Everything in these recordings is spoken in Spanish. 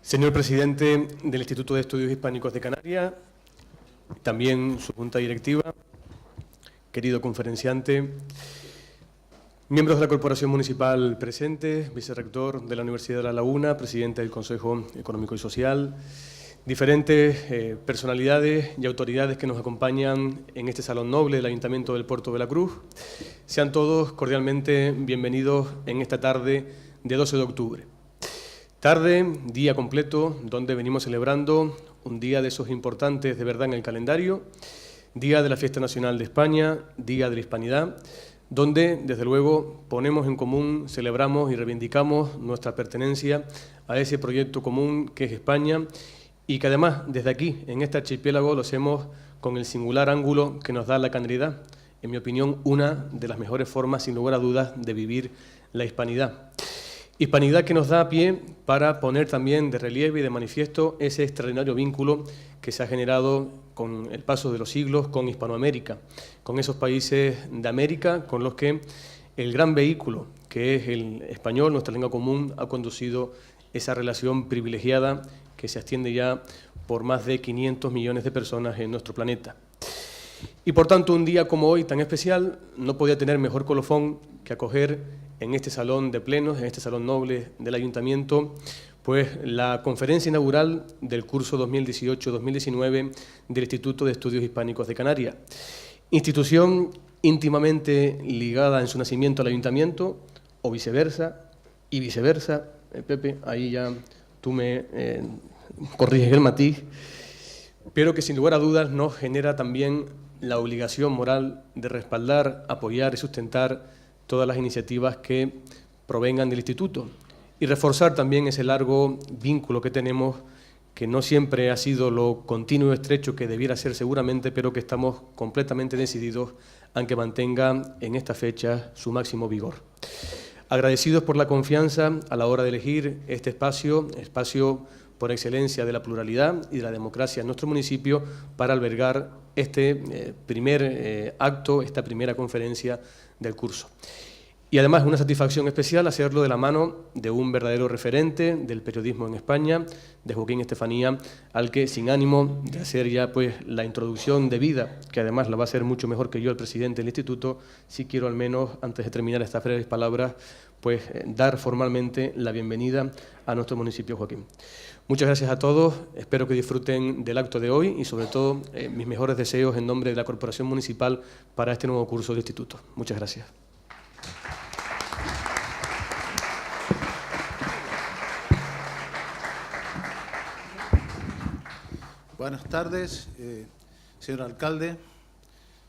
Señor presidente del Instituto de Estudios Hispánicos de Canarias, también su junta directiva, querido conferenciante, miembros de la Corporación Municipal presentes, vicerrector de la Universidad de La Laguna, presidente del Consejo Económico y Social, diferentes personalidades y autoridades que nos acompañan en este Salón Noble del Ayuntamiento del Puerto de la Cruz. Sean todos cordialmente bienvenidos en esta tarde de 12 de octubre. Tarde, día completo, donde venimos celebrando un día de esos importantes de verdad en el calendario, Día de la Fiesta Nacional de España, Día de la Hispanidad, donde, desde luego, ponemos en común, celebramos y reivindicamos nuestra pertenencia a ese proyecto común que es España y que además, desde aquí, en este archipiélago, lo hacemos con el singular ángulo que nos da la canaridad, en mi opinión, una de las mejores formas, sin lugar a dudas, de vivir la hispanidad. Hispanidad que nos da pie para poner también de relieve y de manifiesto ese extraordinario vínculo que se ha generado con el paso de los siglos con Hispanoamérica, con esos países de América con los que el gran vehículo que es el español, nuestra lengua común, ha conducido esa relación privilegiada que se extiende ya por más de 500 millones de personas en nuestro planeta. Y por tanto, un día como hoy tan especial no podía tener mejor colofón que acoger en este salón de plenos, en este salón noble del Ayuntamiento, pues la conferencia inaugural del curso 2018-2019 del Instituto de Estudios Hispánicos de Canarias. Institución íntimamente ligada en su nacimiento al Ayuntamiento, o viceversa, y viceversa. Pepe, ahí ya tú me corriges el matiz, pero que sin lugar a dudas nos genera también la obligación moral de respaldar, apoyar y sustentar todas las iniciativas que provengan del Instituto y reforzar también ese largo vínculo que tenemos, que no siempre ha sido lo continuo y estrecho que debiera ser seguramente, pero que estamos completamente decididos a que mantenga en esta fecha su máximo vigor. Agradecidos por la confianza a la hora de elegir este espacio por excelencia de la pluralidad y de la democracia en nuestro municipio para albergar este primer acto, esta primera conferencia del curso. Y además una satisfacción especial hacerlo de la mano de un verdadero referente del periodismo en España, de Joaquín Estefanía, al que, sin ánimo de hacer ya pues la introducción debida, que además la va a hacer mucho mejor que yo el presidente del Instituto, sí quiero al menos, antes de terminar estas breves palabras, pues dar formalmente la bienvenida a nuestro municipio, Joaquín. Muchas gracias a todos, espero que disfruten del acto de hoy y sobre todo mis mejores deseos en nombre de la Corporación Municipal para este nuevo curso del Instituto. Muchas gracias. Buenas tardes, señor alcalde,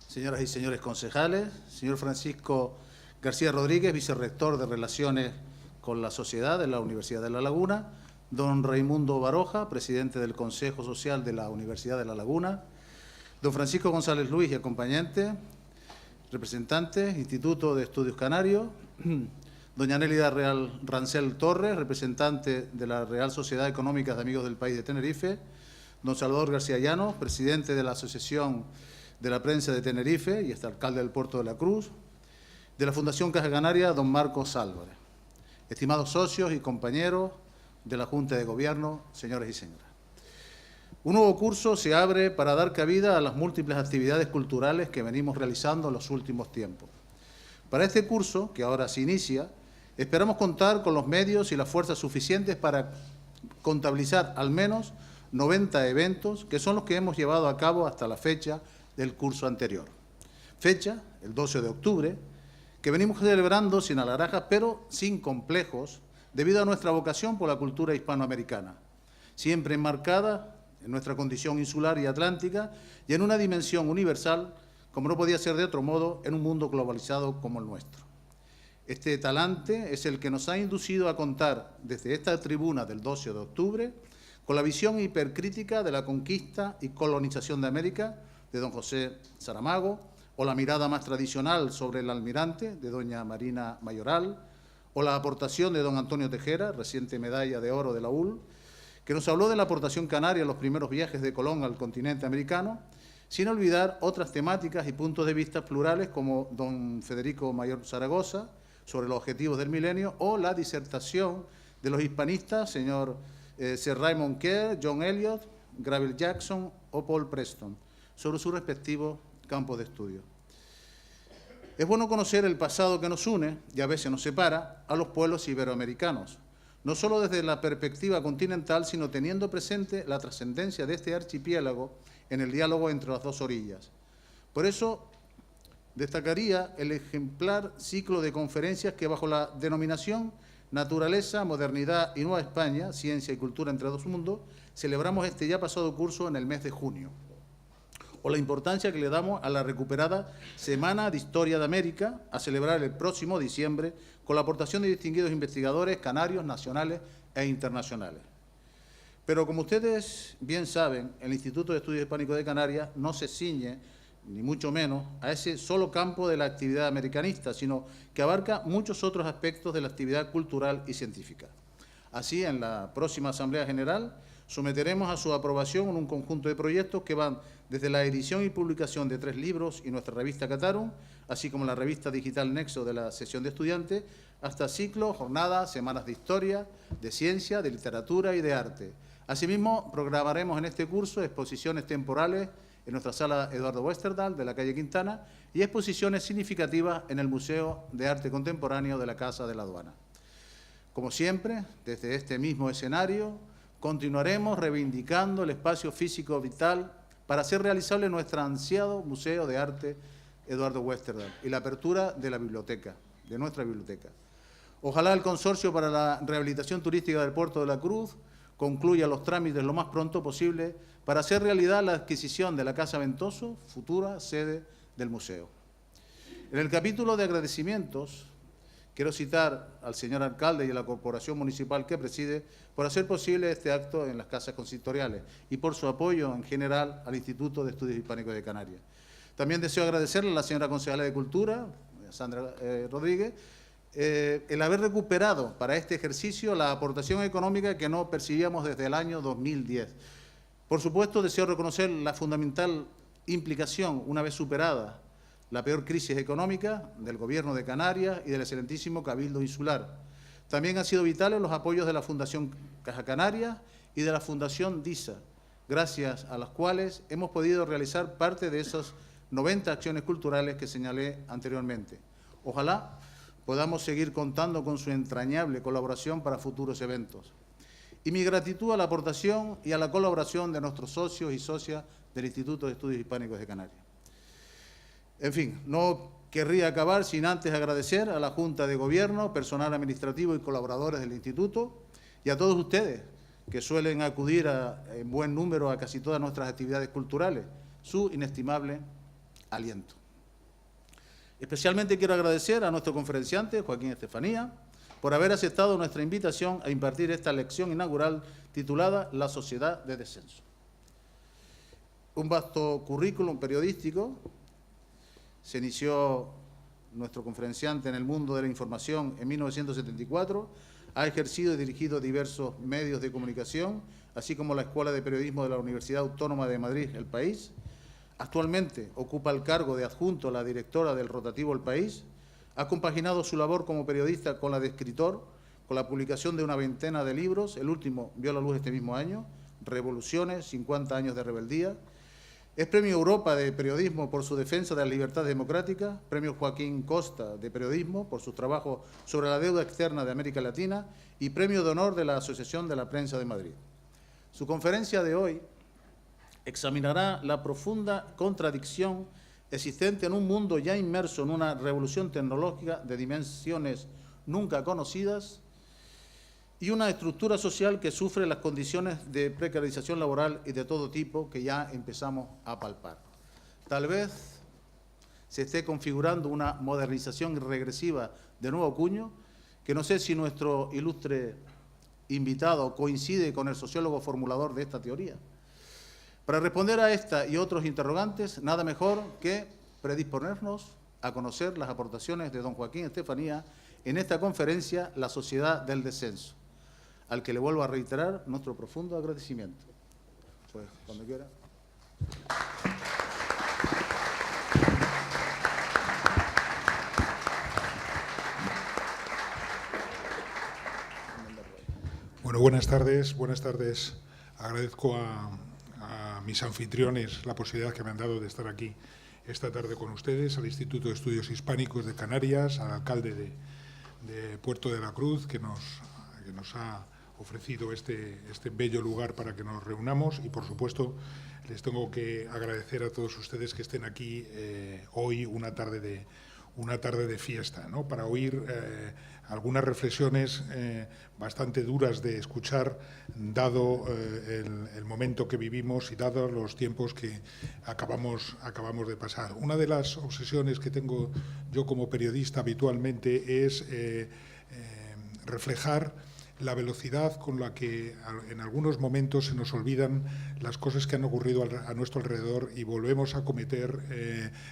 señoras y señores concejales, señor Francisco García Rodríguez, vicerrector de Relaciones con la Sociedad de la Universidad de La Laguna, don Raimundo Baroja, presidente del Consejo Social de la Universidad de La Laguna, don Francisco González Luis y acompañante, representantes, Instituto de Estudios Canarios, doña Nélida Real Rancel Torres, representante de la Real Sociedad Económica de Amigos del País de Tenerife, don Salvador García Llanos, presidente de la Asociación de la Prensa de Tenerife y alcalde del Puerto de la Cruz, de la Fundación Caja Canaria, don Marcos Álvarez. Estimados socios y compañeros de la Junta de Gobierno, señores y señoras. Un nuevo curso se abre para dar cabida a las múltiples actividades culturales que venimos realizando en los últimos tiempos. Para este curso, que ahora se inicia, esperamos contar con los medios y las fuerzas suficientes para contabilizar al menos 90 eventos, que son los que hemos llevado a cabo hasta la fecha del curso anterior. Fecha, el 12 de octubre, que venimos celebrando sin alharajas, pero sin complejos, debido a nuestra vocación por la cultura hispanoamericana, siempre enmarcada en nuestra condición insular y atlántica y en una dimensión universal, como no podía ser de otro modo, en un mundo globalizado como el nuestro. Este talante es el que nos ha inducido a contar desde esta tribuna del 12 de octubre con la visión hipercrítica de la conquista y colonización de América, de don José Saramago, o la mirada más tradicional sobre el almirante, de doña Marina Mayoral, o la aportación de don Antonio Tejera, reciente medalla de oro de la UL, que nos habló de la aportación canaria en los primeros viajes de Colón al continente americano, sin olvidar otras temáticas y puntos de vista plurales como don Federico Mayor Zaragoza, sobre los objetivos del milenio, o la disertación de los hispanistas, señor Sir Raymond Kerr, John Eliot, Gravel Jackson o Paul Preston, sobre sus respectivos campos de estudio. Es bueno conocer el pasado que nos une, y a veces nos separa, a los pueblos iberoamericanos, no solo desde la perspectiva continental, sino teniendo presente la trascendencia de este archipiélago en el diálogo entre las dos orillas. Por eso, destacaría el ejemplar ciclo de conferencias que, bajo la denominación Naturaleza, Modernidad y Nueva España, Ciencia y Cultura entre dos mundos, celebramos este ya pasado curso en el mes de junio. O la importancia que le damos a la recuperada Semana de Historia de América, a celebrar el próximo diciembre, con la aportación de distinguidos investigadores canarios, nacionales e internacionales. Pero como ustedes bien saben, el Instituto de Estudios Hispánicos de Canarias no se ciñe, ni mucho menos, a ese solo campo de la actividad americanista, sino que abarca muchos otros aspectos de la actividad cultural y científica. Así, en la próxima Asamblea General, someteremos a su aprobación un conjunto de proyectos que van desde la edición y publicación de 3 libros y nuestra revista Catarum, así como la revista digital Nexo de la sesión de estudiantes, hasta ciclos, jornadas, semanas de historia, de ciencia, de literatura y de arte. Asimismo, programaremos en este curso exposiciones temporales en nuestra sala Eduardo Westerdal de la calle Quintana y exposiciones significativas en el Museo de Arte Contemporáneo de la Casa de la Aduana. Como siempre, desde este mismo escenario, continuaremos reivindicando el espacio físico vital para hacer realizable nuestro ansiado Museo de Arte Eduardo Westerdal y la apertura de la biblioteca, de nuestra biblioteca. Ojalá el Consorcio para la Rehabilitación Turística del Puerto de la Cruz concluya los trámites lo más pronto posible para hacer realidad la adquisición de la Casa Ventoso, futura sede del museo. En el capítulo de agradecimientos, quiero citar al señor alcalde y a la corporación municipal que preside por hacer posible este acto en las casas consistoriales y por su apoyo en general al Instituto de Estudios Hispánicos de Canarias. También deseo agradecerle a la señora concejala de Cultura, Sandra Rodríguez, el haber recuperado para este ejercicio la aportación económica que no percibíamos desde el año 2010. Por supuesto, deseo reconocer la fundamental implicación, una vez superada la peor crisis económica, del Gobierno de Canarias y del excelentísimo Cabildo Insular. También han sido vitales los apoyos de la Fundación Caja Canaria y de la Fundación DISA, gracias a las cuales hemos podido realizar parte de esas 90 acciones culturales que señalé anteriormente. Ojalá podamos seguir contando con su entrañable colaboración para futuros eventos. Y mi gratitud a la aportación y a la colaboración de nuestros socios y socias del Instituto de Estudios Hispánicos de Canarias. En fin, no querría acabar sin antes agradecer a la Junta de Gobierno, personal administrativo y colaboradores del Instituto, y a todos ustedes que suelen acudir en buen número a casi todas nuestras actividades culturales, su inestimable aliento. Especialmente quiero agradecer a nuestro conferenciante, Joaquín Estefanía, por haber aceptado nuestra invitación a impartir esta lección inaugural titulada La Sociedad de Descenso. Un vasto currículum periodístico. Se inició nuestro conferenciante en el mundo de la información en 1974, ha ejercido y dirigido diversos medios de comunicación, así como la Escuela de Periodismo de la Universidad Autónoma de Madrid, El País. Actualmente ocupa el cargo de adjunto a la directora del rotativo El País. Ha compaginado su labor como periodista con la de escritor, con la publicación de una veintena de libros. El último vio la luz este mismo año, Revoluciones, 50 años de rebeldía. Es Premio Europa de Periodismo por su defensa de las libertades democráticas, Premio Joaquín Costa de Periodismo por sus trabajos sobre la deuda externa de América Latina y Premio de Honor de la Asociación de la Prensa de Madrid. Su conferencia de hoy examinará la profunda contradicción existente en un mundo ya inmerso en una revolución tecnológica de dimensiones nunca conocidas y una estructura social que sufre las condiciones de precarización laboral y de todo tipo que ya empezamos a palpar. Tal vez se esté configurando una modernización regresiva de nuevo cuño, que no sé si nuestro ilustre invitado coincide con el sociólogo formulador de esta teoría. Para responder a esta y otros interrogantes, nada mejor que predisponernos a conocer las aportaciones de don Joaquín Estefanía en esta conferencia La Sociedad del Descenso, al que le vuelvo a reiterar nuestro profundo agradecimiento. Pues, cuando quiera. Bueno, Bueno, buenas tardes. Buenas tardes. Agradezco a mis anfitriones la posibilidad que me han dado de estar aquí esta tarde con ustedes, al Instituto de Estudios Hispánicos de Canarias, al alcalde de Puerto de la Cruz, que nos ha ofrecido este bello lugar para que nos reunamos, y, por supuesto, les tengo que agradecer a todos ustedes que estén aquí hoy, una tarde de fiesta, ¿no?, para oír algunas reflexiones bastante duras de escuchar, dado el momento que vivimos y dados los tiempos que acabamos de pasar. Una de las obsesiones que tengo yo como periodista habitualmente es reflejar la velocidad con la que en algunos momentos se nos olvidan las cosas que han ocurrido a nuestro alrededor y volvemos a cometer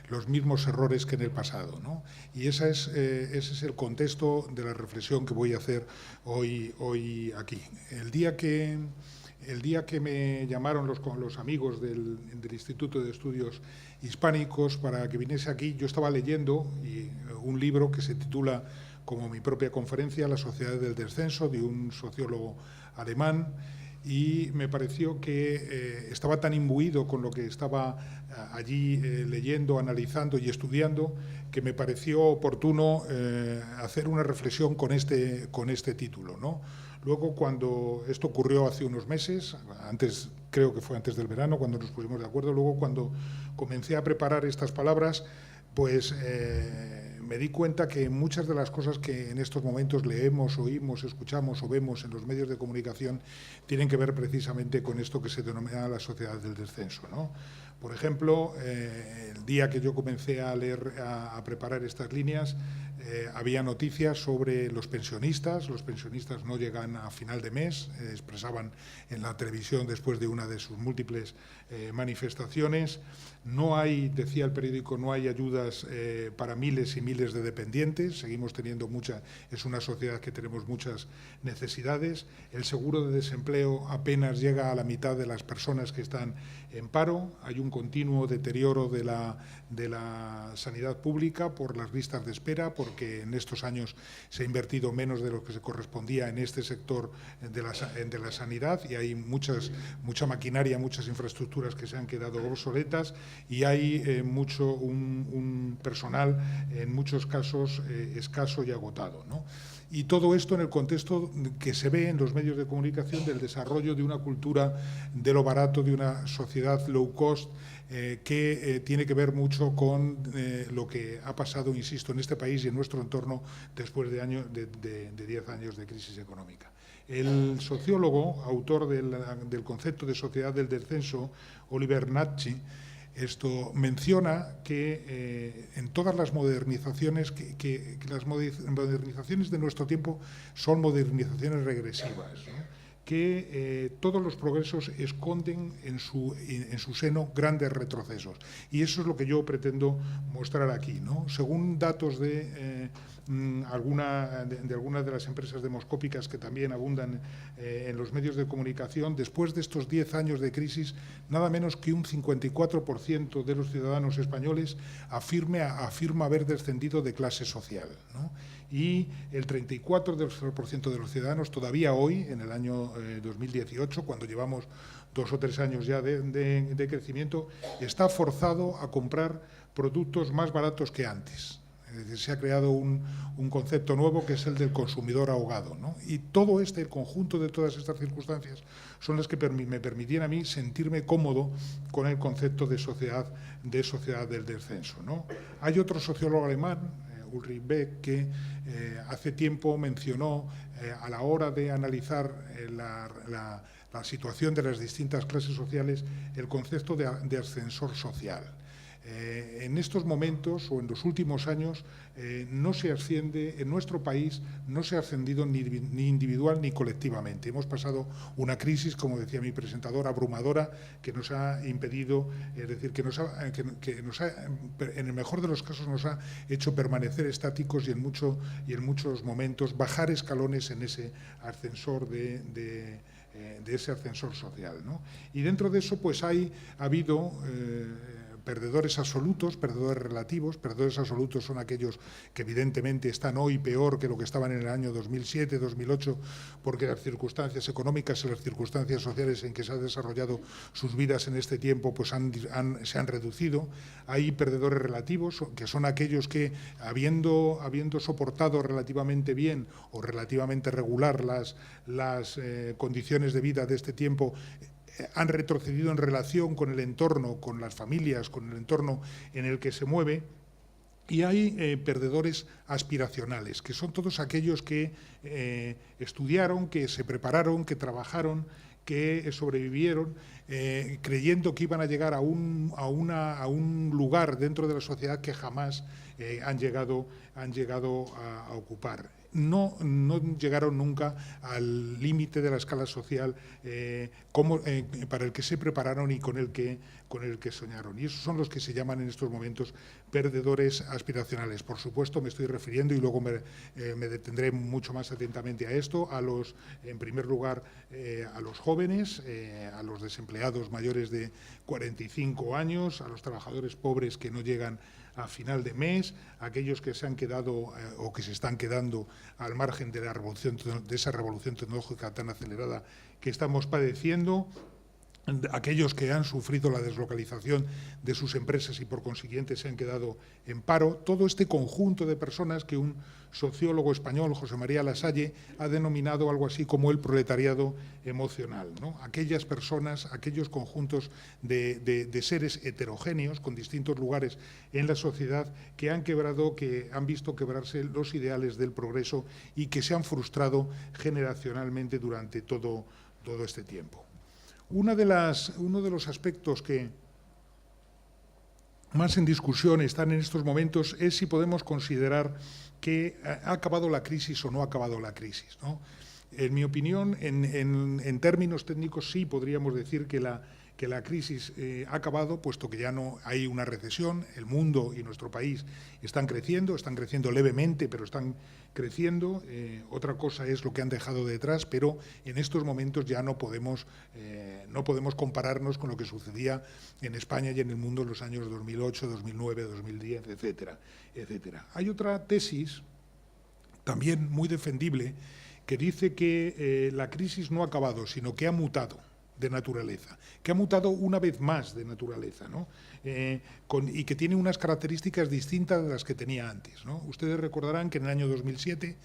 los mismos errores que en el pasado, ¿no? Y ese es el contexto de la reflexión que voy a hacer hoy aquí. El día que me llamaron los amigos del Instituto de Estudios Hispánicos para que viniese aquí, yo estaba leyendo un libro que se titula, como mi propia conferencia, La sociedad del descenso, de un sociólogo alemán, y me pareció que estaba tan imbuido con lo que estaba allí leyendo, analizando y estudiando, que me pareció oportuno hacer una reflexión con este título, ¿no? Luego, cuando esto ocurrió hace unos meses, creo que fue antes del verano, cuando nos pusimos de acuerdo, luego cuando comencé a preparar estas palabras, pues me di cuenta que muchas de las cosas que en estos momentos leemos, oímos, escuchamos o vemos en los medios de comunicación tienen que ver precisamente con esto que se denomina la sociedad del descenso, ¿no? Por ejemplo, el día que yo comencé a leer, a preparar estas líneas, había noticias sobre los pensionistas. Los pensionistas no llegan a final de mes, expresaban en la televisión después de una de sus múltiples manifestaciones. No hay, decía el periódico, no hay ayudas para miles y miles de dependientes. Seguimos teniendo es una sociedad que tenemos muchas necesidades. El seguro de desempleo apenas llega a la mitad de las personas que están en paro. Hay un continuo deterioro de la sanidad pública por las listas de espera, porque en estos años se ha invertido menos de lo que se correspondía en este sector de la sanidad, y hay mucha maquinaria, muchas infraestructuras que se han quedado obsoletas, y hay un personal en muchos casos escaso y agotado, ¿no? Y todo esto en el contexto que se ve en los medios de comunicación del desarrollo de una cultura de lo barato, de una sociedad low cost, que tiene que ver mucho con lo que ha pasado, insisto, en este país y en nuestro entorno después de 10 años de crisis económica. El sociólogo, autor del concepto de sociedad del descenso, Oliver Nacci, menciona que en todas las modernizaciones, que las modernizaciones de nuestro tiempo son modernizaciones regresivas, ¿no?, que todos los progresos esconden en su seno grandes retrocesos. Y eso es lo que yo pretendo mostrar aquí, ¿no? Según datos de algunas de las empresas demoscópicas que también abundan en los medios de comunicación, después de estos 10 años de crisis, nada menos que un 54% de los ciudadanos españoles afirma haber descendido de clase social, ¿no? Y el 34% de los ciudadanos todavía hoy, en el año 2018, cuando llevamos 2 o 3 años ya de crecimiento, está forzado a comprar productos más baratos que antes. Es decir, se ha creado un concepto nuevo que es el del consumidor ahogado, ¿no? Y todo el conjunto de todas estas circunstancias son las que me permitían a mí sentirme cómodo con el concepto de sociedad del descenso, ¿no? Hay otro sociólogo alemán, Ulrich Beck, que hace tiempo mencionó, a la hora de analizar la situación de las distintas clases sociales, el concepto de ascensor social. En estos momentos o en los últimos años no se asciende, en nuestro país no se ha ascendido ni individual ni colectivamente. Hemos pasado una crisis, como decía mi presentador, abrumadora, que nos ha impedido, es decir, que nos ha, en el mejor de los casos, nos ha hecho permanecer estáticos y en muchos momentos bajar escalones en ese ascensor de ese ascensor social, ¿no? Y dentro de eso, pues ha habido perdedores absolutos, perdedores relativos. Perdedores absolutos son aquellos que evidentemente están hoy peor que lo que estaban en el año 2007, 2008, porque las circunstancias económicas y las circunstancias sociales en que se han desarrollado sus vidas en este tiempo pues se han reducido. Hay perdedores relativos, que son aquellos que, habiendo soportado relativamente bien o relativamente regular las condiciones de vida de este tiempo, han retrocedido en relación con el entorno, con las familias, con el entorno en el que se mueve. Y hay perdedores aspiracionales, que son todos aquellos que estudiaron, que se prepararon, que trabajaron, que sobrevivieron, creyendo que iban a llegar a un lugar dentro de la sociedad que jamás han llegado a ocupar. No llegaron nunca al límite de la escala social para el que se prepararon y con el que soñaron. Y esos son los que se llaman en estos momentos perdedores aspiracionales. Por supuesto, me estoy refiriendo, y luego me detendré mucho más atentamente a esto, en primer lugar, a los jóvenes, a los desempleados mayores de 45 años, a los trabajadores pobres que no llegan a final de mes, aquellos que se han quedado o que se están quedando al margen de esa revolución tecnológica tan acelerada que estamos padeciendo, aquellos que han sufrido la deslocalización de sus empresas y por consiguiente se han quedado en paro. Todo este conjunto de personas que un sociólogo español, José María Lasalle, ha denominado algo así como el proletariado emocional, ¿no? Aquellas personas, aquellos conjuntos de seres heterogéneos con distintos lugares en la sociedad que han visto quebrarse los ideales del progreso y que se han frustrado generacionalmente durante todo este tiempo. Uno de los aspectos que más en discusión están en estos momentos es si podemos considerar que ha acabado la crisis o no ha acabado la crisis, ¿no? En mi opinión, en términos técnicos, sí podríamos decir que la crisis ha acabado, puesto que ya no hay una recesión. El mundo y nuestro país están creciendo levemente, pero están creciendo. Otra cosa es lo que han dejado detrás, pero en estos momentos ya no podemos compararnos con lo que sucedía en España y en el mundo en los años 2008, 2009, 2010, etcétera, etcétera. Hay otra tesis, también muy defendible, que dice que la crisis no ha acabado, sino que ha mutado de naturaleza, que ha mutado una vez más de naturaleza, ¿no? Y que tiene unas características distintas de las que tenía antes, ¿no? Ustedes recordarán que en el año 2007,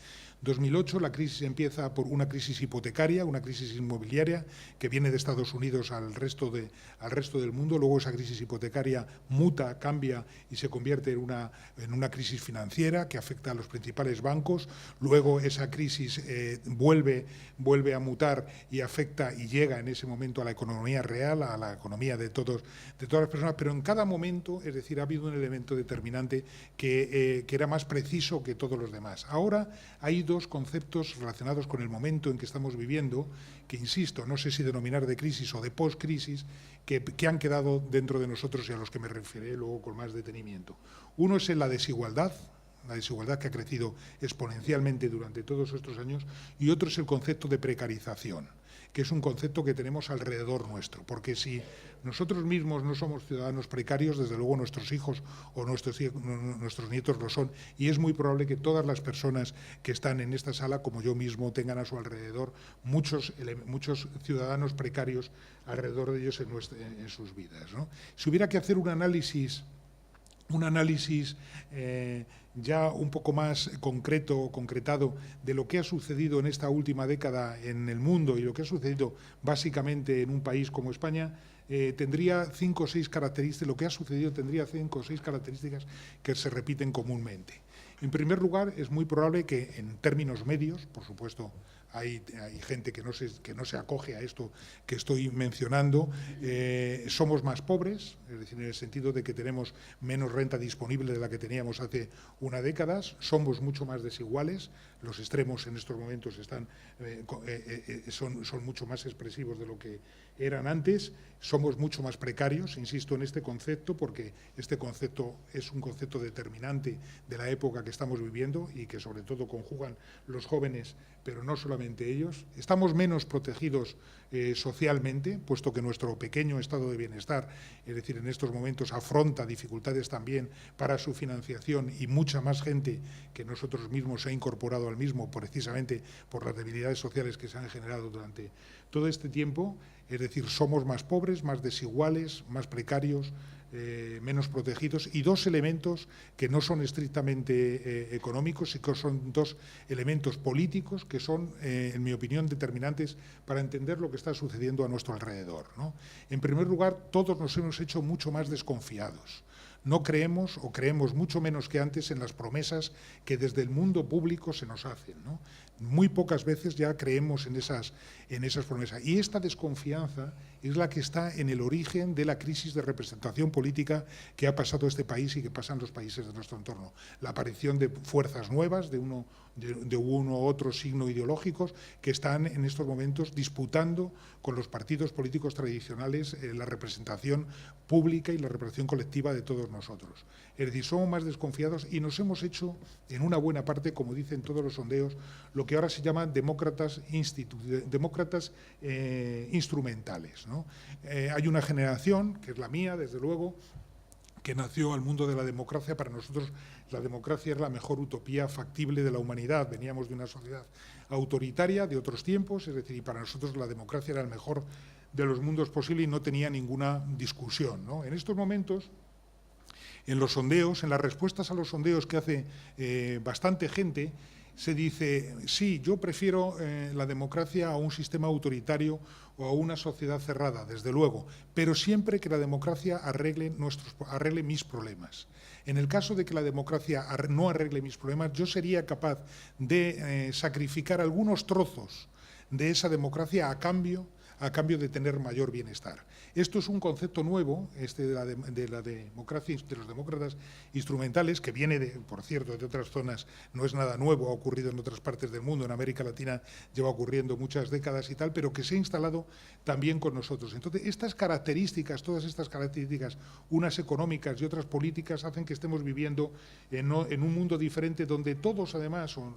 2008, la crisis empieza por una crisis hipotecaria, una crisis inmobiliaria que viene de Estados Unidos al resto del mundo. Luego esa crisis hipotecaria muta, cambia y se convierte en una crisis financiera que afecta a los principales bancos. Luego esa crisis vuelve a mutar y afecta y llega en ese momento a la economía real, a la economía de todas las personas, pero en cada momento, es decir, ha habido un elemento determinante que era más preciso que todos los demás. Ahora hay dos conceptos relacionados con el momento en que estamos viviendo, que insisto, no sé si denominar de crisis o de post-crisis, que han quedado dentro de nosotros y a los que me referiré luego con más detenimiento. Uno es la desigualdad que ha crecido exponencialmente durante todos estos años, y otro es el concepto de precarización, que es un concepto que tenemos alrededor nuestro, porque si nosotros mismos no somos ciudadanos precarios, desde luego nuestros hijos o nuestros nietos lo son, y es muy probable que todas las personas que están en esta sala, como yo mismo, tengan a su alrededor muchos ciudadanos precarios alrededor de ellos en sus vidas, ¿no? Si hubiera que hacer un análisis ya un poco más concretado de lo que ha sucedido en esta última década en el mundo y lo que ha sucedido básicamente en un país como España, tendría 5 o 6 características. Lo que ha sucedido tendría 5 o 6 características que se repiten comúnmente. En primer lugar, es muy probable que en términos medios, por supuesto, hay gente que no se acoge a esto que estoy mencionando, somos más pobres, es decir, en el sentido de que tenemos menos renta disponible de la que teníamos hace una década, somos mucho más desiguales, los extremos en estos momentos son mucho más expresivos de lo que eran antes, somos mucho más precarios, insisto en este concepto, porque este concepto es un concepto determinante de la época que estamos viviendo y que sobre todo conjugan los jóvenes, pero no solamente solamente ellos. Estamos menos protegidos socialmente, puesto que nuestro pequeño estado de bienestar, es decir, en estos momentos afronta dificultades también para su financiación, y mucha más gente que nosotros mismos se ha incorporado al mismo precisamente por las debilidades sociales que se han generado durante todo este tiempo. Es decir, somos más pobres, más desiguales, más precarios, menos protegidos, y dos elementos que no son estrictamente económicos, sino que son dos elementos políticos que son, en mi opinión, determinantes para entender lo que está sucediendo a nuestro alrededor, ¿no? En primer lugar, todos nos hemos hecho mucho más desconfiados. No creemos, o creemos mucho menos que antes, en las promesas que desde el mundo público se nos hacen, ¿no? Muy pocas veces ya creemos en esas promesas. Y esta desconfianza es la que está en el origen de la crisis de representación política que ha pasado este país y que pasan los países de nuestro entorno. La aparición de fuerzas nuevas, de uno u otro signo ideológicos, que están en estos momentos disputando con los partidos políticos tradicionales la representación pública y la representación colectiva de todos nosotros. Es decir, somos más desconfiados y nos hemos hecho, en una buena parte, como dicen todos los sondeos, lo que ahora se llaman demócratas instrumentales, ¿no? Hay una generación, que es la mía, desde luego, que nació al mundo de la democracia. Para nosotros la democracia es la mejor utopía factible de la humanidad. Veníamos de una sociedad autoritaria de otros tiempos, es decir, y para nosotros la democracia era el mejor de los mundos posibles y no tenía ninguna discusión, ¿no? En estos momentos, en los sondeos, en las respuestas a los sondeos que hace bastante gente, se dice, sí, yo prefiero la democracia a un sistema autoritario o a una sociedad cerrada, desde luego, pero siempre que la democracia arregle mis problemas. En el caso de que la democracia no arregle mis problemas, yo sería capaz de sacrificar algunos trozos de esa democracia a cambio de tener mayor bienestar. Esto es un concepto nuevo, de la democracia, de los demócratas instrumentales, que viene, por cierto, de otras zonas. No es nada nuevo, ha ocurrido en otras partes del mundo, en América Latina lleva ocurriendo muchas décadas y tal, pero que se ha instalado también con nosotros. Entonces, estas características, todas estas características, unas económicas y otras políticas, hacen que estemos viviendo en un mundo diferente, donde todos, además, o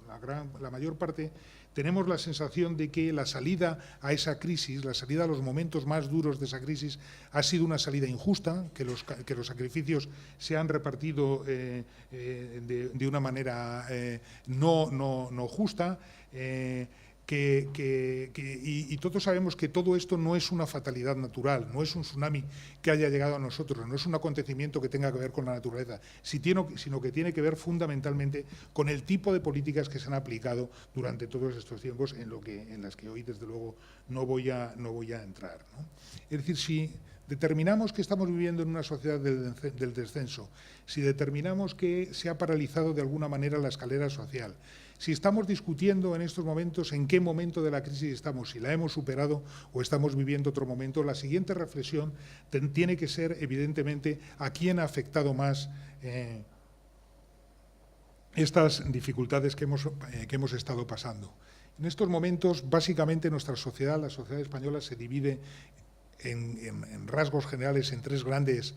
la mayor parte, tenemos la sensación de que la salida a esa crisis, la salida a los momentos más duros de esa crisis, ha sido una salida injusta, que los sacrificios se han repartido de una manera no justa, y todos sabemos que todo esto no es una fatalidad natural, no es un tsunami que haya llegado a nosotros, no es un acontecimiento que tenga que ver con la naturaleza, sino que tiene que ver fundamentalmente con el tipo de políticas que se han aplicado durante todos estos tiempos, en las que hoy, desde luego, no voy a entrar, ¿no? Es decir, si determinamos que estamos viviendo en una sociedad del descenso, si determinamos que se ha paralizado de alguna manera la escalera social, si estamos discutiendo en estos momentos en qué momento de la crisis estamos, si la hemos superado o estamos viviendo otro momento, la siguiente reflexión tiene que ser, evidentemente, a quién ha afectado más estas dificultades que hemos estado pasando. En estos momentos, básicamente, nuestra sociedad, la sociedad española, se divide en rasgos generales en tres grandes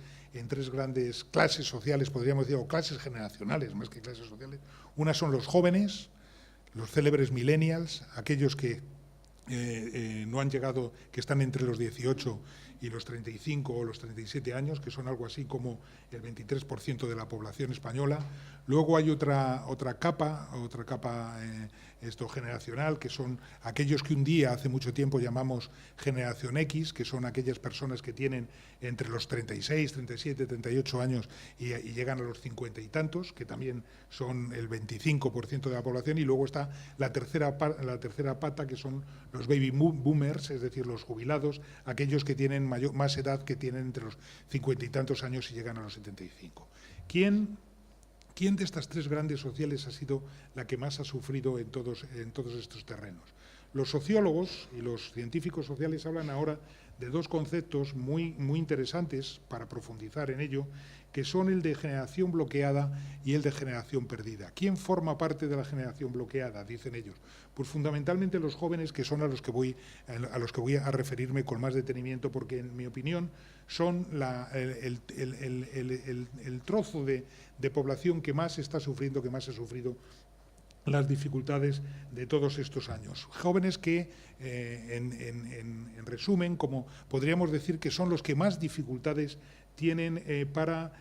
clases sociales, podríamos decir, o clases generacionales más que clases sociales. Una son los jóvenes, los célebres millennials, aquellos que no han llegado, que están entre los 18 y los 35 o los 37 años, que son algo así como el 23% de la población española. Luego hay otra capa generacional, que son aquellos que un día, hace mucho tiempo, llamamos generación X, que son aquellas personas que tienen entre los 36, 37, 38 años y llegan a los 50 y tantos, que también son el 25% de la población. Y luego está la tercera pata, que son los baby boomers, es decir, los jubilados, aquellos que tienen más edad, que tienen entre los 50 y tantos años y llegan a los 75. ¿Quién de estas tres grandes sociales ha sido la que más ha sufrido en todos estos terrenos? Los sociólogos y los científicos sociales hablan ahora de dos conceptos muy interesantes para profundizar en ello, que son el de generación bloqueada y el de generación perdida. ¿Quién forma parte de la generación bloqueada?, dicen ellos. Pues fundamentalmente los jóvenes, que son a los que voy a referirme con más detenimiento, porque en mi opinión son el trozo de población que más está sufriendo, que más ha sufrido las dificultades de todos estos años. Jóvenes que, en resumen, como podríamos decir que son los que más dificultades tienen para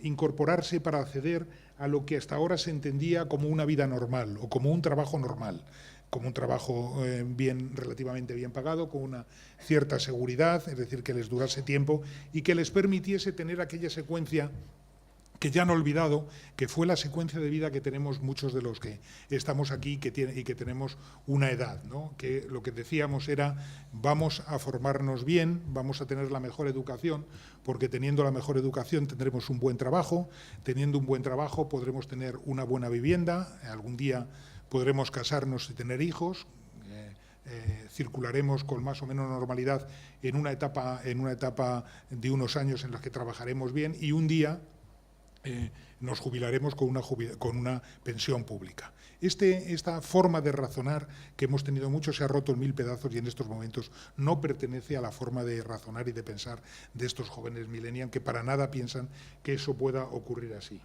incorporarse, para acceder a lo que hasta ahora se entendía como una vida normal o como un trabajo normal, como un trabajo relativamente bien pagado, con una cierta seguridad, es decir, que les durase tiempo y que les permitiese tener aquella secuencia que ya han olvidado, que fue la secuencia de vida que tenemos muchos de los que estamos aquí y que tenemos una edad, ¿no? Que lo que decíamos era, vamos a formarnos bien, vamos a tener la mejor educación, porque teniendo la mejor educación tendremos un buen trabajo, teniendo un buen trabajo podremos tener una buena vivienda, algún día podremos casarnos y tener hijos, circularemos con más o menos normalidad en una etapa de unos años en los que trabajaremos bien y un día nos jubilaremos con una pensión pública. Esta forma de razonar que hemos tenido mucho se ha roto en mil pedazos y en estos momentos no pertenece a la forma de razonar y de pensar de estos jóvenes millennials que para nada piensan que eso pueda ocurrir así.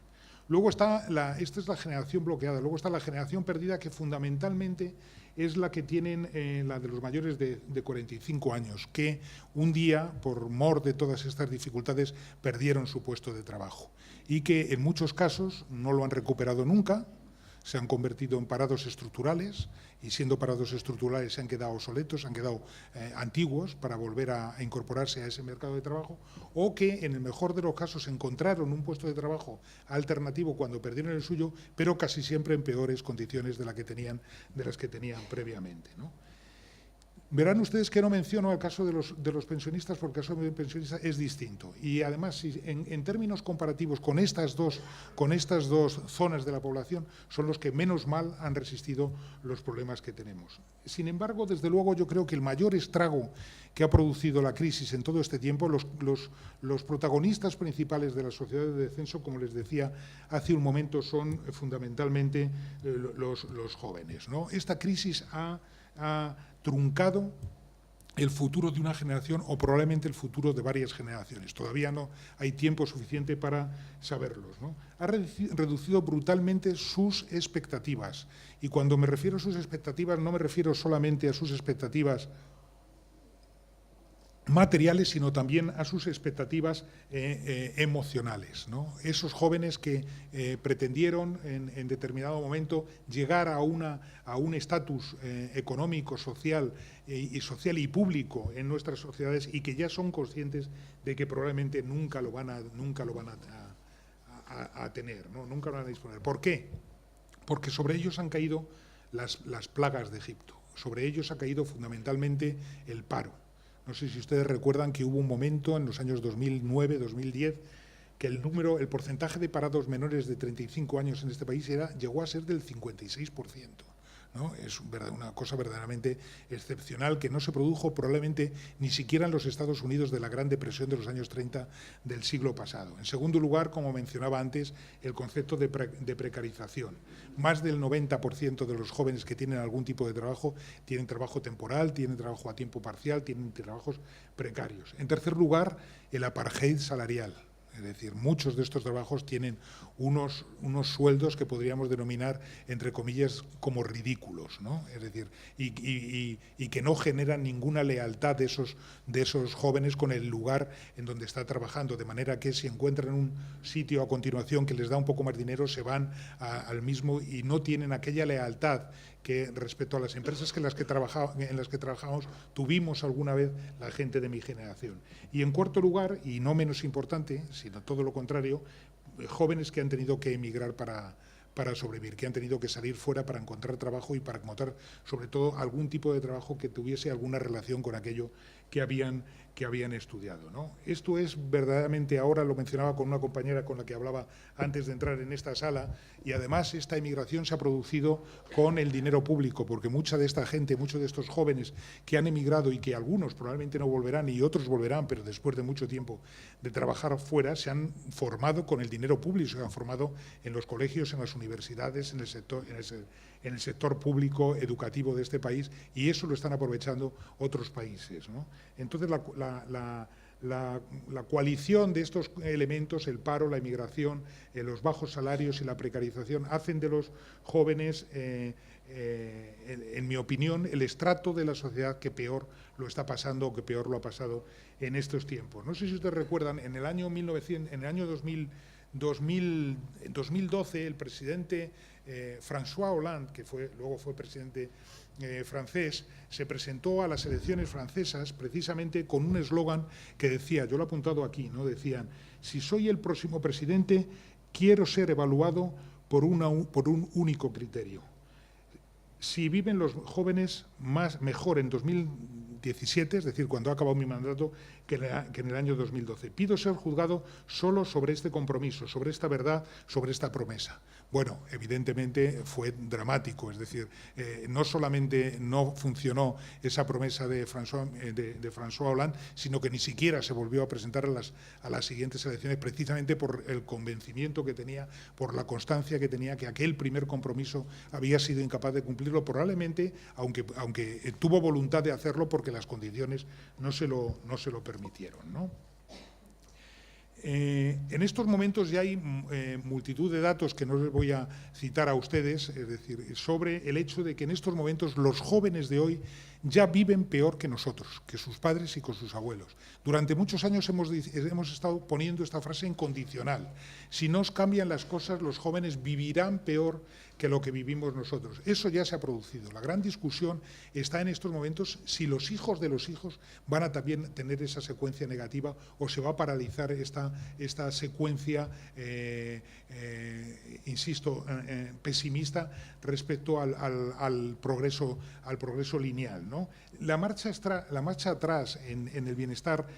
Luego esta es la generación bloqueada, luego está la generación perdida que fundamentalmente es la que tienen la de los mayores de 45 años, que un día, por mor de todas estas dificultades, perdieron su puesto de trabajo y que en muchos casos no lo han recuperado nunca, se han convertido en parados estructurales y siendo parados estructurales se han quedado obsoletos, se han quedado antiguos para volver a incorporarse a ese mercado de trabajo, o que en el mejor de los casos encontraron un puesto de trabajo alternativo cuando perdieron el suyo, pero casi siempre en peores condiciones de las que tenían previamente, ¿no? Verán ustedes que no menciono el caso de los pensionistas, porque el caso de los pensionistas es distinto. Y además, en términos comparativos con estas dos zonas de la población, son los que menos mal han resistido los problemas que tenemos. Sin embargo, desde luego, yo creo que el mayor estrago que ha producido la crisis en todo este tiempo, los protagonistas principales de la sociedad de descenso, como les decía hace un momento, son fundamentalmente los jóvenes, ¿no? Esta crisis ha truncado el futuro de una generación o probablemente el futuro de varias generaciones. Todavía no hay tiempo suficiente para saberlos, ¿no? Ha reducido brutalmente sus expectativas. Y cuando me refiero a sus expectativas, no me refiero solamente a sus expectativas materiales, sino también a sus expectativas emocionales, ¿no? Esos jóvenes que pretendieron en determinado momento llegar a un estatus económico, social y público en nuestras sociedades y que ya son conscientes de que probablemente nunca lo van a tener, ¿no? Nunca lo van a disponer. ¿Por qué? Porque sobre ellos han caído las plagas de Egipto. Sobre ellos ha caído fundamentalmente el paro. No sé si ustedes recuerdan que hubo un momento en los años 2009, 2010, que el porcentaje de parados menores de 35 años en este país llegó a ser del 56%. ¿No? Es una cosa verdaderamente excepcional que no se produjo probablemente ni siquiera en los Estados Unidos de la Gran Depresión de los años 30 del siglo pasado. En segundo lugar, como mencionaba antes, el concepto de precarización. Más del 90% de los jóvenes que tienen algún tipo de trabajo tienen trabajo temporal, tienen trabajo a tiempo parcial, tienen trabajos precarios. En tercer lugar, el apartheid salarial. Es decir, muchos de estos trabajos tienen unos sueldos que podríamos denominar, entre comillas, como ridículos, ¿no? Es decir, y que no generan ninguna lealtad de esos jóvenes con el lugar en donde está trabajando, de manera que si encuentran un sitio a continuación que les da un poco más dinero, se van al mismo y no tienen aquella lealtad que respecto a las empresas en las que trabajamos tuvimos alguna vez la gente de mi generación. Y en cuarto lugar, y no menos importante, sino todo lo contrario, jóvenes que han tenido que emigrar para sobrevivir, que han tenido que salir fuera para encontrar trabajo y para encontrar, sobre todo, algún tipo de trabajo que tuviese alguna relación con aquello que habían estudiado, ¿no? Esto es verdaderamente, ahora lo mencionaba con una compañera con la que hablaba antes de entrar en esta sala, y además esta emigración se ha producido con el dinero público, porque mucha de esta gente, muchos de estos jóvenes que han emigrado y que algunos probablemente no volverán y otros volverán, pero después de mucho tiempo de trabajar fuera, se han formado con el dinero público, se han formado en los colegios, en las universidades, en el sector público educativo de este país, y eso lo están aprovechando otros países, ¿no? Entonces la coalición de estos elementos, el paro, la inmigración, los bajos salarios y la precarización, hacen de los jóvenes, en mi opinión, el estrato de la sociedad que peor lo está pasando o que peor lo ha pasado en estos tiempos. No sé si ustedes recuerdan, en el año 2012, el presidente François Hollande, que luego fue presidente francés, se presentó a las elecciones francesas precisamente con un eslogan que decía, yo lo he apuntado aquí, ¿no? Decían: si soy el próximo presidente, quiero ser evaluado por un único criterio. Si viven los jóvenes mejor en 2017, es decir, cuando ha acabado mi mandato, que en el año 2012. Pido ser juzgado solo sobre este compromiso, sobre esta verdad, sobre esta promesa. Bueno, evidentemente fue dramático, es decir, no solamente no funcionó esa promesa de François Hollande, sino que ni siquiera se volvió a presentar a las siguientes elecciones, precisamente por el convencimiento que tenía, por la constancia que tenía, que aquel primer compromiso había sido incapaz de cumplirlo, probablemente, aunque tuvo voluntad de hacerlo, porque las condiciones no se lo permitieron, ¿no? En estos momentos ya hay multitud de datos que no les voy a citar a ustedes, es decir, sobre el hecho de que en estos momentos los jóvenes de hoy ya viven peor que nosotros, que sus padres y con sus abuelos. Durante muchos años hemos estado poniendo esta frase en condicional. Si no cambian las cosas, los jóvenes vivirán peor que lo que vivimos nosotros. Eso ya se ha producido. La gran discusión está en estos momentos si los hijos de los hijos van a también tener esa secuencia negativa o se va a paralizar esta secuencia, insisto, pesimista respecto al progreso lineal, ¿no? La marcha atrás en el bienestar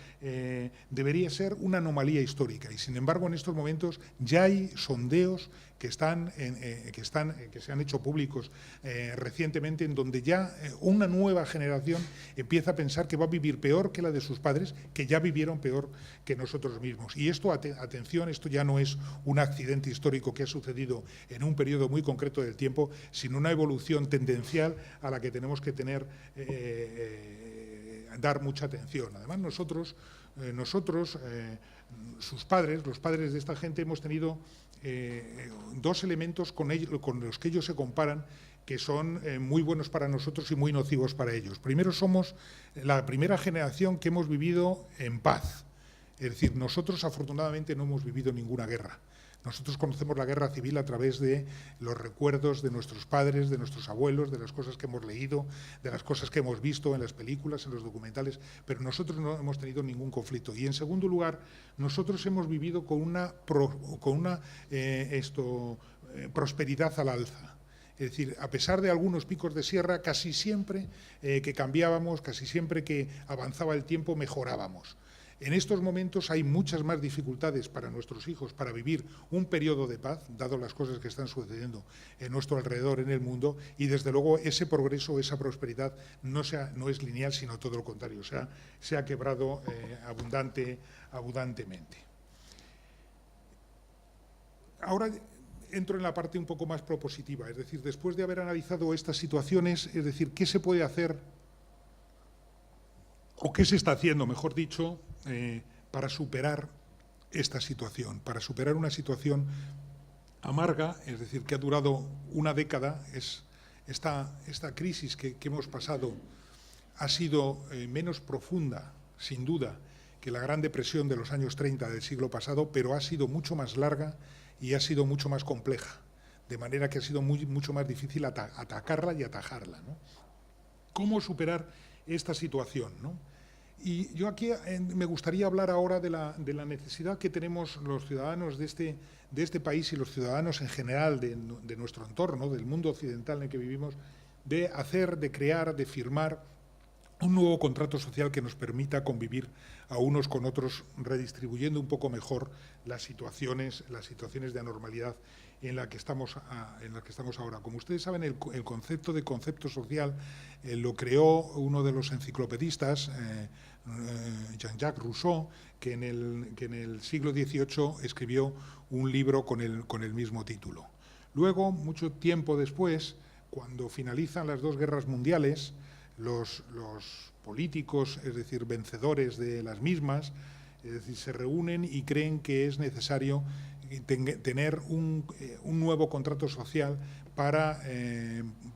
debería ser una anomalía histórica y, sin embargo, en estos momentos ya hay sondeos que se han hecho públicos recientemente, en donde ya una nueva generación empieza a pensar que va a vivir peor que la de sus padres, que ya vivieron peor que nosotros mismos. Y esto, atención, esto ya no es un accidente histórico que ha sucedido en un periodo muy concreto del tiempo, sino una evolución tendencial a la que tenemos que dar mucha atención. Además, nosotros, sus padres, los padres de esta gente, hemos tenido dos elementos con los que ellos se comparan, que son muy buenos para nosotros y muy nocivos para ellos. Primero, somos la primera generación que hemos vivido en paz. Es decir, nosotros afortunadamente no hemos vivido ninguna guerra. Nosotros conocemos la guerra civil a través de los recuerdos de nuestros padres, de nuestros abuelos, de las cosas que hemos leído, de las cosas que hemos visto en las películas, en los documentales, pero nosotros no hemos tenido ningún conflicto. Y en segundo lugar, nosotros hemos vivido con una prosperidad al alza. Es decir, a pesar de algunos picos de sierra, casi siempre que cambiábamos, casi siempre que avanzaba el tiempo, mejorábamos. En estos momentos hay muchas más dificultades para nuestros hijos para vivir un periodo de paz, dado las cosas que están sucediendo en nuestro alrededor en el mundo, y desde luego ese progreso, esa prosperidad no es lineal, sino todo lo contrario, se ha quebrado abundantemente. Ahora entro en la parte un poco más propositiva, es decir, después de haber analizado estas situaciones, es decir, ¿qué se puede hacer o qué se está haciendo, mejor dicho, para superar esta situación, para superar una situación amarga, es decir, que ha durado una década? Esta crisis que hemos pasado ha sido menos profunda, sin duda, que la Gran Depresión de los años 30 del siglo pasado, pero ha sido mucho más larga y ha sido mucho más compleja, de manera que ha sido mucho más difícil atacarla y atajarla, ¿no? ¿Cómo superar esta situación, ¿no? Y yo aquí me gustaría hablar ahora de la necesidad que tenemos los ciudadanos de este país y los ciudadanos en general de nuestro entorno, del mundo occidental en el que vivimos, de crear, de firmar un nuevo contrato social que nos permita convivir a unos con otros, redistribuyendo un poco mejor las situaciones de anormalidad en la que estamos ahora. Como ustedes saben, el concepto social lo creó uno de los enciclopedistas, Jean-Jacques Rousseau, que en el siglo XVIII escribió un libro con el mismo título. Luego, mucho tiempo después, cuando finalizan las dos guerras mundiales, los políticos, es decir, vencedores de las mismas, es decir, se reúnen y creen que es necesario tener un nuevo contrato social para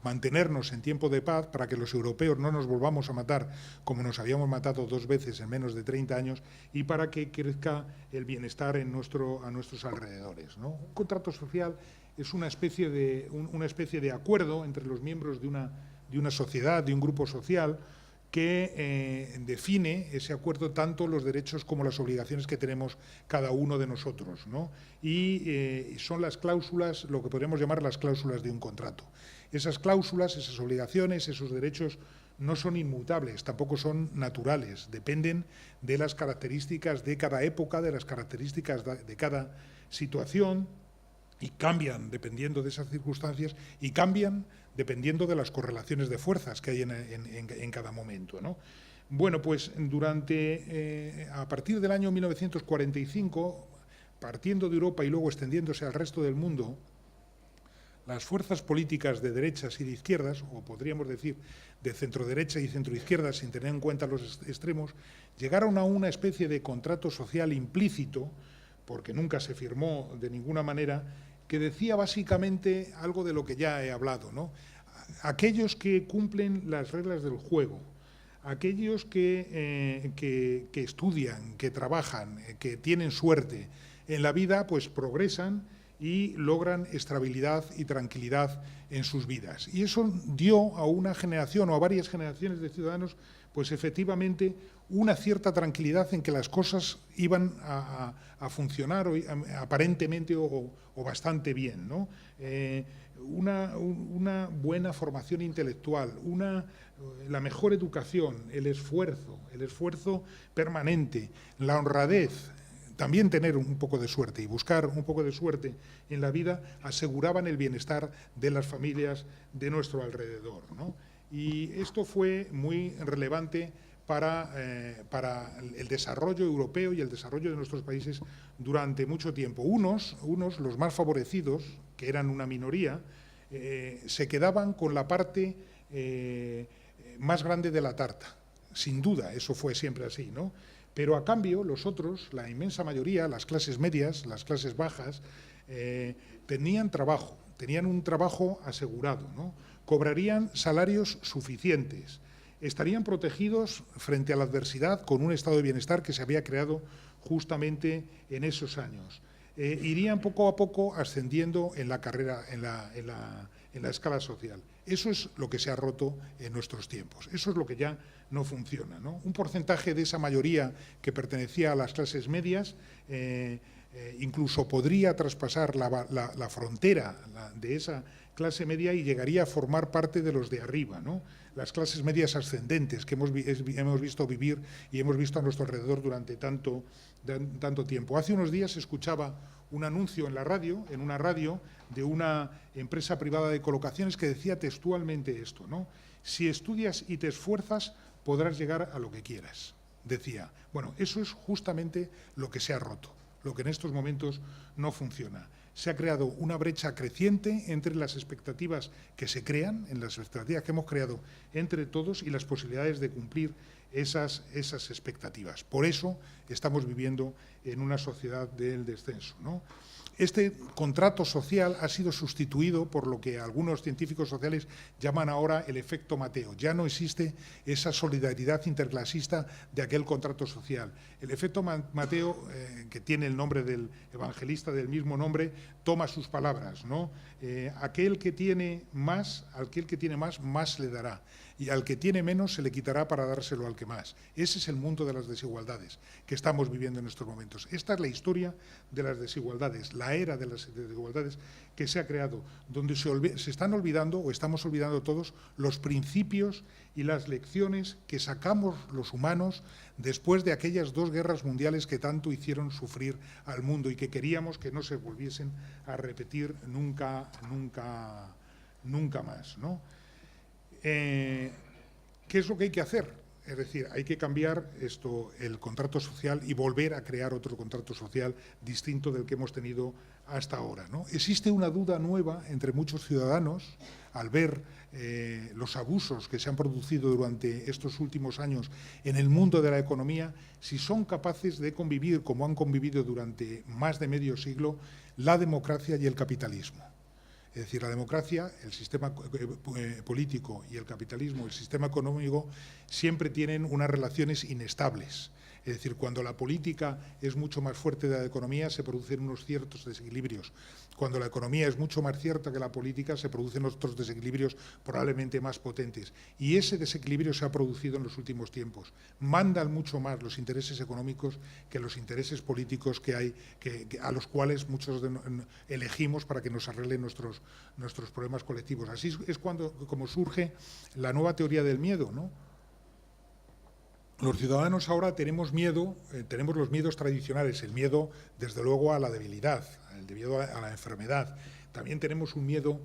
mantenernos en tiempo de paz, para que los europeos no nos volvamos a matar como nos habíamos matado 2 veces en menos de 30 años y para que crezca el bienestar a nuestros alrededores, ¿no? Un contrato social es una especie de acuerdo entre los miembros de una sociedad, de un grupo social, que define ese acuerdo tanto los derechos como las obligaciones que tenemos cada uno de nosotros, ¿no? Y son las cláusulas, lo que podríamos llamar las cláusulas de un contrato. Esas cláusulas, esas obligaciones, esos derechos no son inmutables, tampoco son naturales, dependen de las características de cada época, de las características de cada situación, y cambian dependiendo de esas circunstancias y cambian dependiendo de las correlaciones de fuerzas que hay en cada momento, ¿no? Bueno, pues a partir del año 1945, partiendo de Europa y luego extendiéndose al resto del mundo, las fuerzas políticas de derechas y de izquierdas, o podríamos decir de centroderecha y centroizquierda, sin tener en cuenta los extremos, llegaron a una especie de contrato social implícito, porque nunca se firmó de ninguna manera, que decía básicamente algo de lo que ya he hablado, ¿no? Aquellos que cumplen las reglas del juego, aquellos que estudian, que trabajan, que tienen suerte en la vida, pues progresan y logran estabilidad y tranquilidad en sus vidas. Y eso dio a una generación o a varias generaciones de ciudadanos, pues efectivamente, una cierta tranquilidad en que las cosas iban a funcionar aparentemente o bastante bien, ¿no? Una buena formación intelectual, la mejor educación, el esfuerzo permanente, la honradez, también tener un poco de suerte y buscar un poco de suerte en la vida aseguraban el bienestar de las familias de nuestro alrededor, ¿no? Y esto fue muy relevante para el desarrollo europeo y el desarrollo de nuestros países durante mucho tiempo. Unos, los más favorecidos, que eran una minoría, se quedaban con la parte más grande de la tarta. Sin duda, eso fue siempre así, ¿no? Pero a cambio, los otros, la inmensa mayoría, las clases medias, las clases bajas, tenían un trabajo asegurado, ¿no? Cobrarían salarios suficientes, estarían protegidos frente a la adversidad con un estado de bienestar que se había creado justamente en esos años. Irían poco a poco ascendiendo en la carrera, en la escala social. Eso es lo que se ha roto en nuestros tiempos. Eso es lo que ya no funciona, ¿no? Un porcentaje de esa mayoría que pertenecía a las clases medias incluso podría traspasar la frontera de esa clase media y llegaría a formar parte de los de arriba, ¿no? Las clases medias ascendentes que hemos visto vivir y hemos visto a nuestro alrededor durante tanto tiempo. Hace unos días escuchaba un anuncio en una radio de una empresa privada de colocaciones que decía textualmente esto, ¿no? Si estudias y te esfuerzas, podrás llegar a lo que quieras, decía. Bueno, eso es justamente lo que se ha roto, lo que en estos momentos no funciona. Se ha creado una brecha creciente entre las expectativas que se crean, en las expectativas que hemos creado entre todos y las posibilidades de cumplir esas expectativas. Por eso estamos viviendo en una sociedad del descenso, ¿no? Este contrato social ha sido sustituido por lo que algunos científicos sociales llaman ahora el efecto Mateo. Ya no existe esa solidaridad interclasista de aquel contrato social. El efecto Mateo, que tiene el nombre del evangelista del mismo nombre, toma sus palabras, ¿no? Aquel que tiene más, más le dará. Y al que tiene menos se le quitará para dárselo al que más. Ese es el mundo de las desigualdades que estamos viviendo en estos momentos. Esta es la historia de las desigualdades, la era de las desigualdades que se ha creado, donde se están olvidando, o estamos olvidando todos, los principios y las lecciones que sacamos los humanos después de aquellas 2 guerras mundiales que tanto hicieron sufrir al mundo y que queríamos que no se volviesen a repetir nunca más, ¿no? ¿Qué es lo que hay que hacer? Es decir, hay que cambiar el contrato social y volver a crear otro contrato social distinto del que hemos tenido hasta ahora, ¿no? Existe una duda nueva entre muchos ciudadanos al ver los abusos que se han producido durante estos últimos años en el mundo de la economía, si son capaces de convivir, como han convivido durante más de medio siglo, la democracia y el capitalismo. Es decir, la democracia, el sistema político, y el capitalismo, el sistema económico, siempre tienen unas relaciones inestables. Es decir, cuando la política es mucho más fuerte de la economía, se producen unos ciertos desequilibrios. Cuando la economía es mucho más cierta que la política, se producen otros desequilibrios probablemente más potentes. Y ese desequilibrio se ha producido en los últimos tiempos. Mandan mucho más los intereses económicos que los intereses políticos que hay, a los cuales muchos elegimos para que nos arreglen nuestros problemas colectivos. Así es como surge la nueva teoría del miedo, ¿no? Los ciudadanos ahora tenemos miedo, tenemos los miedos tradicionales, el miedo, desde luego, a la debilidad, el miedo a la enfermedad. También tenemos un miedo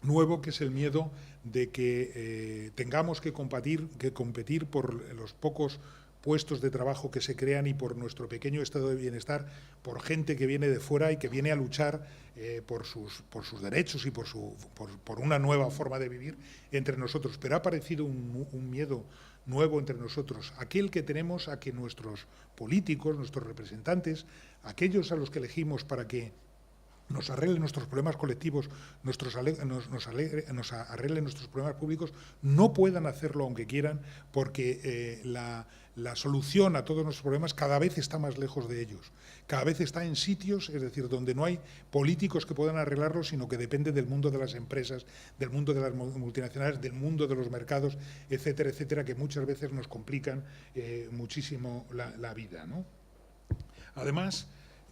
nuevo, que es el miedo de que tengamos que competir por los pocos puestos de trabajo que se crean y por nuestro pequeño estado de bienestar, por gente que viene de fuera y que viene a luchar por sus derechos y por una nueva forma de vivir entre nosotros. Pero ha aparecido un miedo nuevo entre nosotros, aquel que tenemos a que nuestros políticos, nuestros representantes, aquellos a los que elegimos para que nos arreglen nuestros problemas colectivos, nos arreglen nuestros problemas públicos, no puedan hacerlo aunque quieran, porque la solución a todos nuestros problemas cada vez está más lejos de ellos. Cada vez está en sitios, es decir, donde no hay políticos que puedan arreglarlo, sino que depende del mundo de las empresas, del mundo de las multinacionales, del mundo de los mercados, etcétera, etcétera, que muchas veces nos complican muchísimo la vida, ¿no? Además,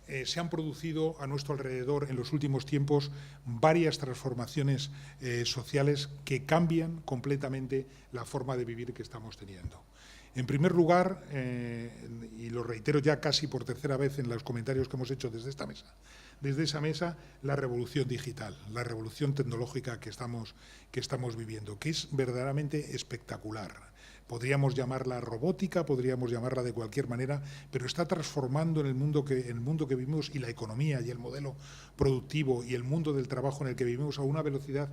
se han producido a nuestro alrededor en los últimos tiempos varias transformaciones sociales que cambian completamente la forma de vivir que estamos teniendo. En primer lugar, y lo reitero ya casi por tercera vez en los comentarios que hemos hecho desde esa mesa, la revolución digital, la revolución tecnológica que estamos viviendo, que es verdaderamente espectacular. Podríamos llamarla robótica, podríamos llamarla de cualquier manera, pero está transformando en el mundo que vivimos, y la economía y el modelo productivo y el mundo del trabajo en el que vivimos, a una velocidad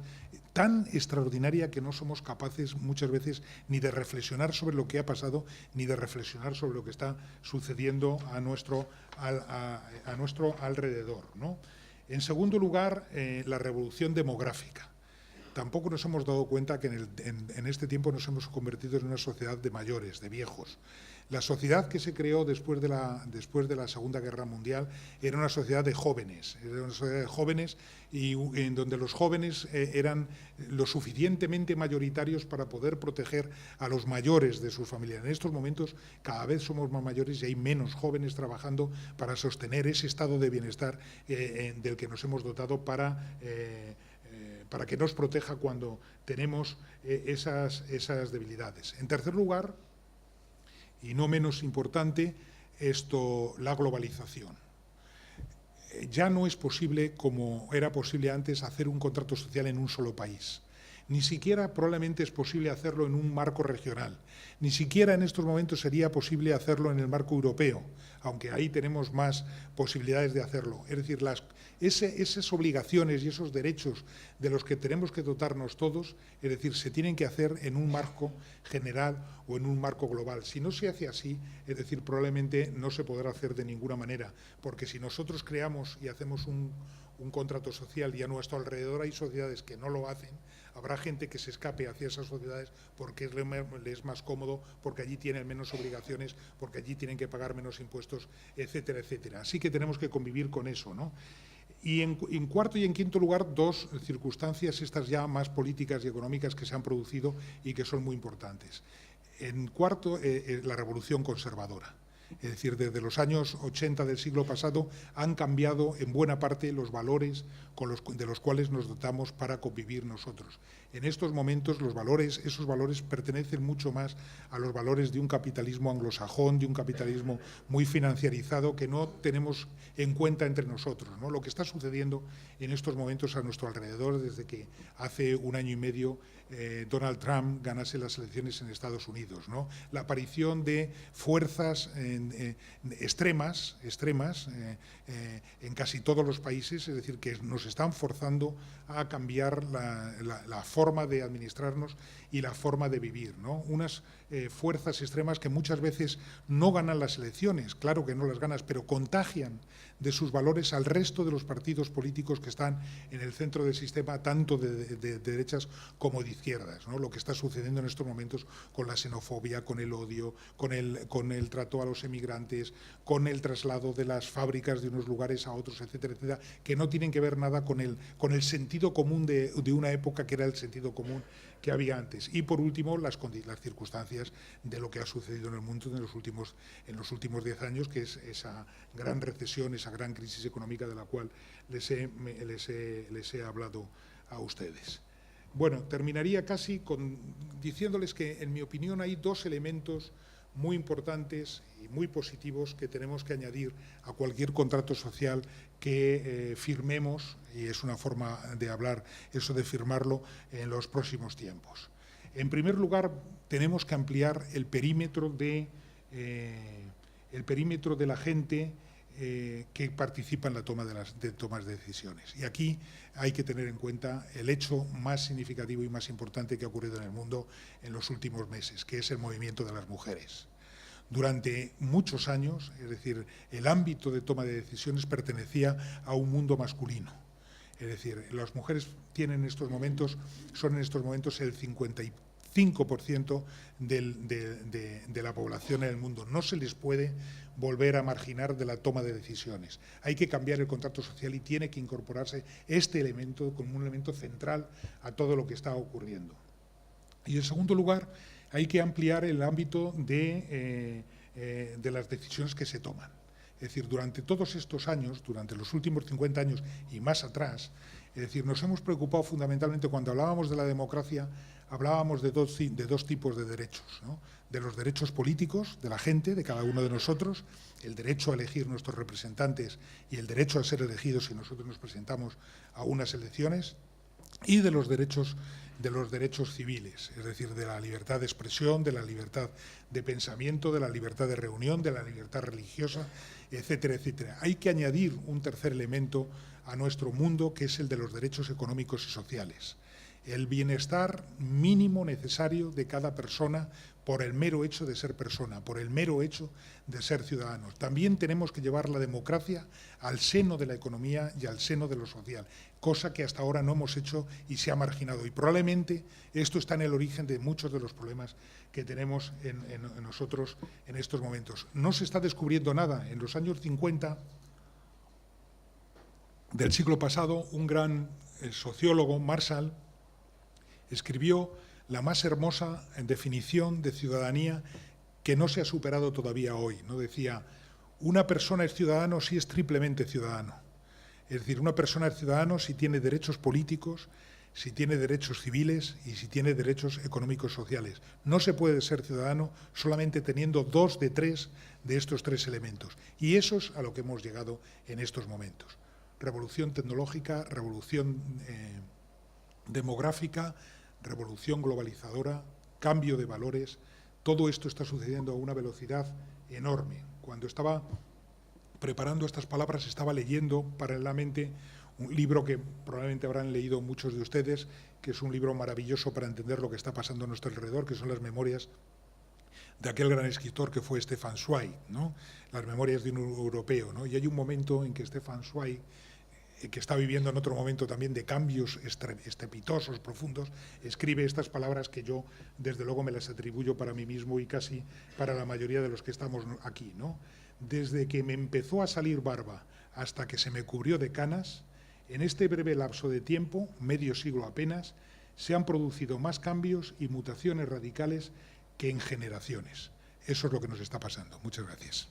tan extraordinaria que no somos capaces muchas veces ni de reflexionar sobre lo que ha pasado, ni de reflexionar sobre lo que está sucediendo a nuestro alrededor, ¿no? En segundo lugar, la revolución demográfica. Tampoco nos hemos dado cuenta que en este tiempo nos hemos convertido en una sociedad de mayores, de viejos. La sociedad que se creó después de la Segunda Guerra Mundial era una sociedad de jóvenes, y en donde los jóvenes eran lo suficientemente mayoritarios para poder proteger a los mayores de sus familias. En estos momentos cada vez somos más mayores y hay menos jóvenes trabajando para sostener ese estado de bienestar del que nos hemos dotado para que nos proteja cuando tenemos esas debilidades. En tercer lugar, y no menos importante, la globalización. Ya no es posible, como era posible antes, hacer un contrato social en un solo país. Ni siquiera probablemente es posible hacerlo en un marco regional. Ni siquiera en estos momentos sería posible hacerlo en el marco europeo, aunque ahí tenemos más posibilidades de hacerlo. Es decir, esas obligaciones y esos derechos de los que tenemos que dotarnos todos, es decir, se tienen que hacer en un marco general o en un marco global. Si no se hace así, es decir, probablemente no se podrá hacer de ninguna manera, porque si nosotros creamos y hacemos un contrato social y a nuestro alrededor hay sociedades que no lo hacen, habrá gente que se escape hacia esas sociedades porque es más cómodo, porque allí tienen menos obligaciones, porque allí tienen que pagar menos impuestos, etcétera, etcétera. Así que tenemos que convivir con eso, ¿no? Y en cuarto y en quinto lugar, dos circunstancias, estas ya más políticas y económicas, que se han producido y que son muy importantes. En cuarto, la revolución conservadora. Es decir, desde los años 80 del siglo pasado han cambiado en buena parte los valores de los cuales nos dotamos para convivir nosotros. En estos momentos esos valores pertenecen mucho más a los valores de un capitalismo anglosajón, de un capitalismo muy financiarizado que no tenemos en cuenta entre nosotros, ¿no? Lo que está sucediendo en estos momentos a nuestro alrededor desde que hace un año y medio Donald Trump ganase las elecciones en Estados Unidos, ¿no? La aparición de fuerzas extremas en casi todos los países, es decir, que nos están forzando a cambiar la forma de administrarnos y la forma de vivir, ¿no? Unas fuerzas extremas que muchas veces no ganan las elecciones, claro que no las ganan, pero contagian de sus valores al resto de los partidos políticos que están en el centro del sistema, tanto de derechas como de izquierdas, ¿no? Lo que está sucediendo en estos momentos con la xenofobia, con el odio, con el trato a los emigrantes, con el traslado de las fábricas de unos lugares a otros, etcétera, etcétera, que no tienen que ver nada con el sentido común de una época que era el sentido común que había antes. Y por último, las circunstancias de lo que ha sucedido en el mundo en los últimos 10 años, que es esa gran recesión, esa gran crisis económica de la cual les he hablado a ustedes. Bueno, terminaría casi diciéndoles que, en mi opinión, hay dos elementos muy importantes y muy positivos que tenemos que añadir a cualquier contrato social que firmemos, y es una forma de hablar eso de firmarlo, en los próximos tiempos. En primer lugar, tenemos que ampliar el perímetro de la gente que participa en la toma de decisiones. Y aquí hay que tener en cuenta el hecho más significativo y más importante que ha ocurrido en el mundo en los últimos meses, que es el movimiento de las mujeres. Durante muchos años, es decir, el ámbito de toma de decisiones pertenecía a un mundo masculino. Es decir, las mujeres son en estos momentos el 55% de la población en el mundo. No se les puede volver a marginar de la toma de decisiones. Hay que cambiar el contrato social y tiene que incorporarse este elemento como un elemento central a todo lo que está ocurriendo. Y en segundo lugar, hay que ampliar el ámbito de las decisiones que se toman. Es decir, durante todos estos años, durante los últimos 50 años y más atrás, es decir, nos hemos preocupado fundamentalmente, cuando hablábamos de la democracia, hablábamos de dos tipos de derechos, ¿no? De los derechos políticos de la gente, de cada uno de nosotros, el derecho a elegir nuestros representantes y el derecho a ser elegidos si nosotros nos presentamos a unas elecciones, y de los derechos civiles, es decir, de la libertad de expresión, de la libertad de pensamiento, de la libertad de reunión, de la libertad religiosa, etcétera, etcétera. Hay que añadir un tercer elemento a nuestro mundo, que es el de los derechos económicos y sociales. El bienestar mínimo necesario de cada persona por el mero hecho de ser persona, por el mero hecho de ser ciudadanos. También tenemos que llevar la democracia al seno de la economía y al seno de lo social, cosa que hasta ahora no hemos hecho y se ha marginado. Y probablemente esto está en el origen de muchos de los problemas que tenemos en nosotros en estos momentos. No se está descubriendo nada. En los años 50 del siglo pasado, un gran sociólogo, Marshall, escribió la más hermosa definición de ciudadanía que no se ha superado todavía hoy, ¿no? Decía, una persona es ciudadano si es triplemente ciudadano. Es decir, una persona es ciudadano si tiene derechos políticos, si tiene derechos civiles y si tiene derechos económicos sociales. No se puede ser ciudadano solamente teniendo 2 de 3 de estos 3 elementos. Y eso es a lo que hemos llegado en estos momentos. Revolución tecnológica, revolución demográfica, revolución globalizadora, cambio de valores. Todo esto está sucediendo a una velocidad enorme. Cuando estaba preparando estas palabras, estaba leyendo paralelamente un libro que probablemente habrán leído muchos de ustedes, que es un libro maravilloso para entender lo que está pasando a nuestro alrededor, que son las memorias de aquel gran escritor que fue Stefan Zweig, ¿no? Las memorias de un europeo, ¿no? Y hay un momento en que Stefan Zweig, que está viviendo en otro momento también de cambios estrepitosos, profundos, escribe estas palabras que yo, desde luego, me las atribuyo para mí mismo y casi para la mayoría de los que estamos aquí, ¿no? Desde que me empezó a salir barba hasta que se me cubrió de canas, en este breve lapso de tiempo, medio siglo apenas, se han producido más cambios y mutaciones radicales que en generaciones. Eso es lo que nos está pasando. Muchas gracias.